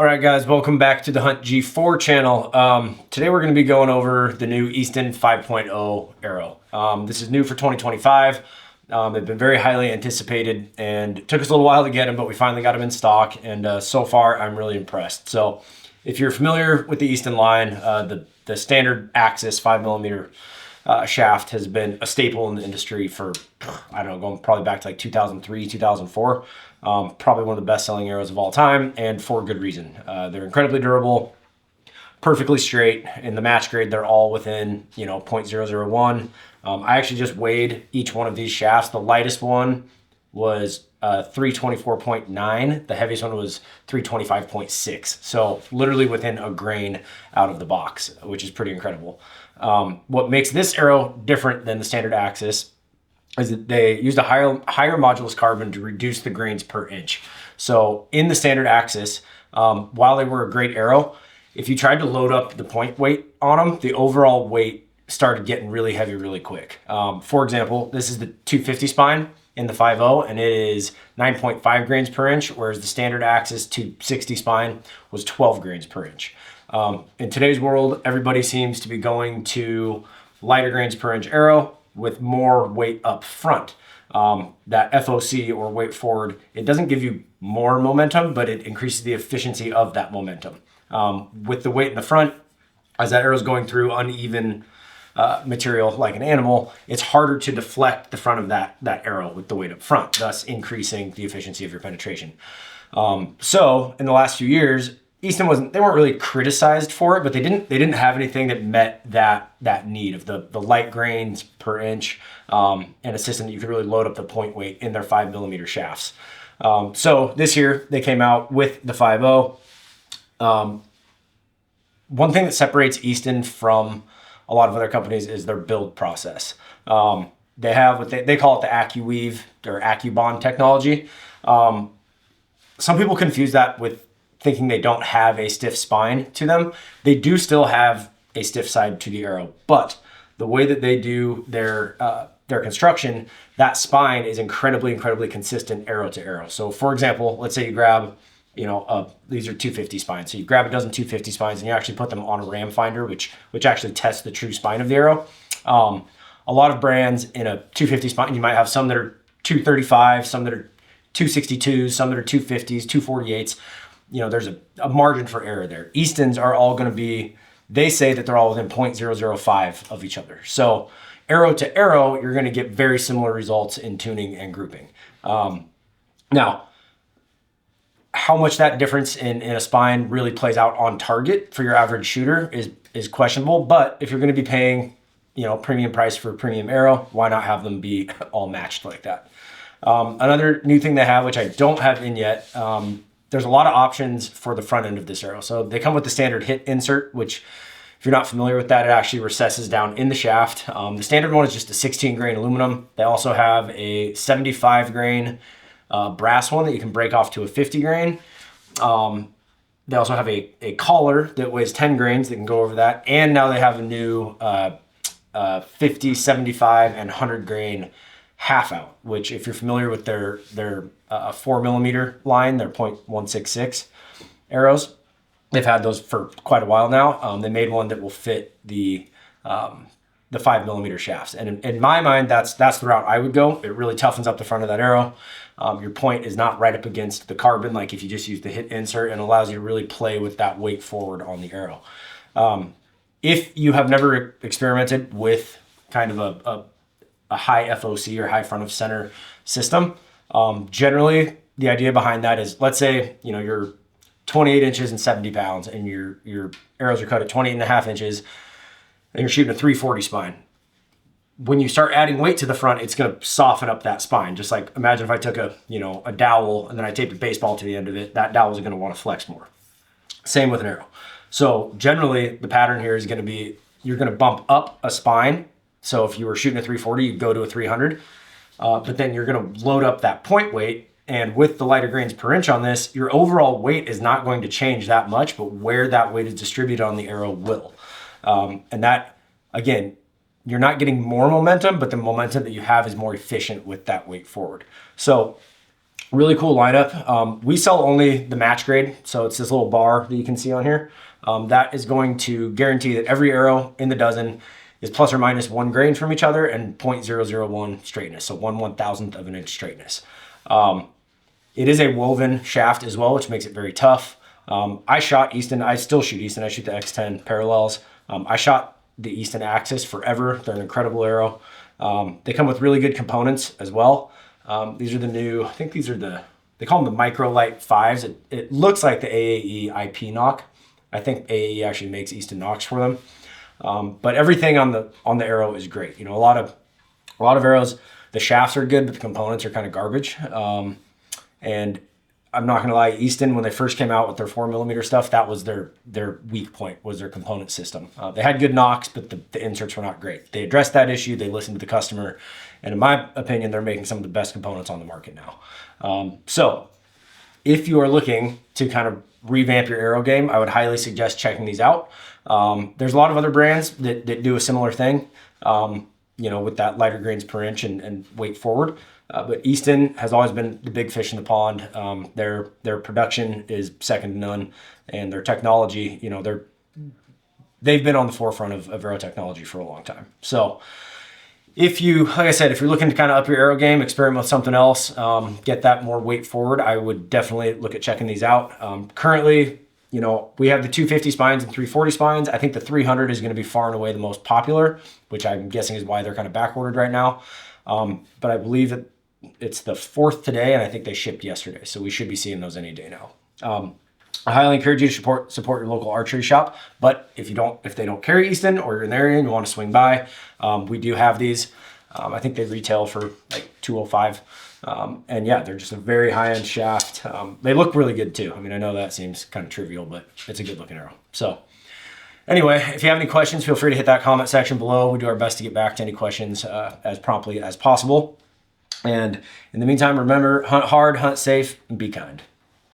All right, guys, welcome back to the Hunt G4 channel. Today we're going to be going over the new Easton 5.0 arrow. This is new for 2025. They've been very highly anticipated, and it took us a little while to get them, but we finally got them in stock, and so far I'm really impressed. So if you're familiar with the Easton line, the standard axis 5mm shaft has been a staple in the industry for, I don't know, going probably back to like 2003, 2004. Probably one of the best selling arrows of all time, and for good reason. They're incredibly durable, perfectly straight. In the match grade, they're all within, 0.001. I actually just weighed each one of these shafts. The lightest one was 324.9. The heaviest one was 325.6. So literally within a grain out of the box, which is pretty incredible. What makes this arrow different than the standard axis is that they used a higher modulus carbon to reduce the grains per inch. So in the standard axis, while they were a great arrow, if you tried to load up the point weight on them, the overall weight started getting really heavy really quick. For example, this is the 250 spine in the 5.0, and it is 9.5 grains per inch, whereas the standard axis 260 spine was 12 grains per inch. In today's world, everybody seems to be going to lighter grains per inch arrow with more weight up front. That FOC, or weight forward, it doesn't give you more momentum, but it increases the efficiency of that momentum. With the weight in the front, as that arrow is going through uneven material like an animal, it's harder to deflect the front of that arrow with the weight up front, thus increasing the efficiency of your penetration. So in the last few years, Easton they weren't really criticized for it, but they didn't have anything that met that need of the light grains per inch, and a system that you could really load up the point weight in their 5mm shafts. So this year they came out with the 5.0. One thing that separates Easton from a lot of other companies is their build process. They have what they call it the AccuWeave or AccuBond technology. Some people confuse that with thinking they don't have a stiff spine to them. They do still have a stiff side to the arrow, but the way that they do their construction, that spine is incredibly consistent arrow to arrow. So for example, let's say you grab, these are 250 spines. So you grab a dozen 250 spines and you actually put them on a ram finder, which actually tests the true spine of the arrow. A lot of brands in a 250 spine, you might have some that are 235, some that are 262s, some that are 250s, 248s. There's a margin for error there. Easton's are all going to be, they say that they're all within 0.005 of each other. So arrow to arrow, you're going to get very similar results in tuning and grouping. Now, how much that difference in a spine really plays out on target for your average shooter is questionable. But if you're going to be paying, premium price for a premium arrow, why not have them be all matched like that? Another new thing they have, which I don't have in yet, there's a lot of options for the front end of this arrow. So they come with the standard hit insert, which if you're not familiar with that, it actually recesses down in the shaft. The standard one is just a 16 grain aluminum. They also have a 75 grain brass one that you can break off to a 50 grain. They also have a collar that weighs 10 grains that can go over that. And now they have a new 50, 75, and 100 grain half out, which if you're familiar with their 4mm line, their .166 arrows, they've had those for quite a while now. They made one that will fit the 5mm shafts, and in my mind, that's the route I would go. It really toughens up the front of that arrow. Your point is not right up against the carbon like if you just use the hit insert, and allows you to really play with that weight forward on the arrow. If you have never experimented with kind of a high FOC or high front of center system, generally the idea behind that is, let's say you're 28 inches and 70 pounds, and your arrows are cut at 28.5 inches, and you're shooting a 340 spine. When you start adding weight to the front, it's going to soften up that spine. Just like imagine if I took a dowel and then I taped a baseball to the end of it, that dowel is going to want to flex more. Same with an arrow. So generally the pattern here is going to be, you're going to bump up a spine. So if you were shooting a 340, you'd go to a 300, but then you're going to load up that point weight. And with the lighter grains per inch on this, your overall weight is not going to change that much, but where that weight is distributed on the arrow will. And that, again, you're not getting more momentum, but the momentum that you have is more efficient with that weight forward. So Really cool lineup. We sell only the match grade, so it's this little bar that you can see on here. That is going to guarantee that every arrow in the dozen is plus or minus 1 grain from each other and 0.001 straightness, so 1/1000th of an inch straightness. It is a woven shaft as well, which makes it very tough. I shot Easton. I still shoot Easton. I shoot the X10 parallels. I shot the Easton Axis forever. They're an incredible arrow. They come with really good components as well. These are the new, I think these are they call them the Microlight 5s. It looks like the AAE IP knock. I think AAE actually makes Easton knocks for them. But everything on the arrow is great. You know, a lot of arrows, the shafts are good, but the components are kind of garbage. And I'm not gonna lie, Easton, when they first came out with their 4mm stuff, that was their weak point, was their component system. They had good knocks, but the inserts were not great. They addressed that issue, they listened to the customer, and in my opinion, they're making some of the best components on the market now. So if you are looking to kind of revamp your arrow game, I would highly suggest checking these out. There's a lot of other brands that do a similar thing, you know, with that lighter grains per inch and weight forward. But Easton has always been the big fish in the pond. Their production is second to none, and their technology, you know, they've been on the forefront of arrow technology for a long time. So if you, like I said, if you're looking to kind of up your arrow game, experiment with something else, get that more weight forward, I would definitely look at checking these out. Currently, you know, we have the 250 spines and 340 spines. I think the 300 is going to be far and away the most popular, which I'm guessing is why they're kind of back ordered right now. But I believe that it's the 4th today, and I think they shipped yesterday, so we should be seeing those any day now. I highly encourage you to support your local archery shop, but if they don't carry Easton, or you're in the area and you want to swing by, we do have these. I think they retail for like $205. And yeah, they're just a very high-end shaft. They look really good too. I mean, I know that seems kind of trivial, but it's a good looking arrow. So anyway, if you have any questions, feel free to hit that comment section below. We do our best to get back to any questions as promptly as possible. And in the meantime, remember, hunt hard, hunt safe, and be kind.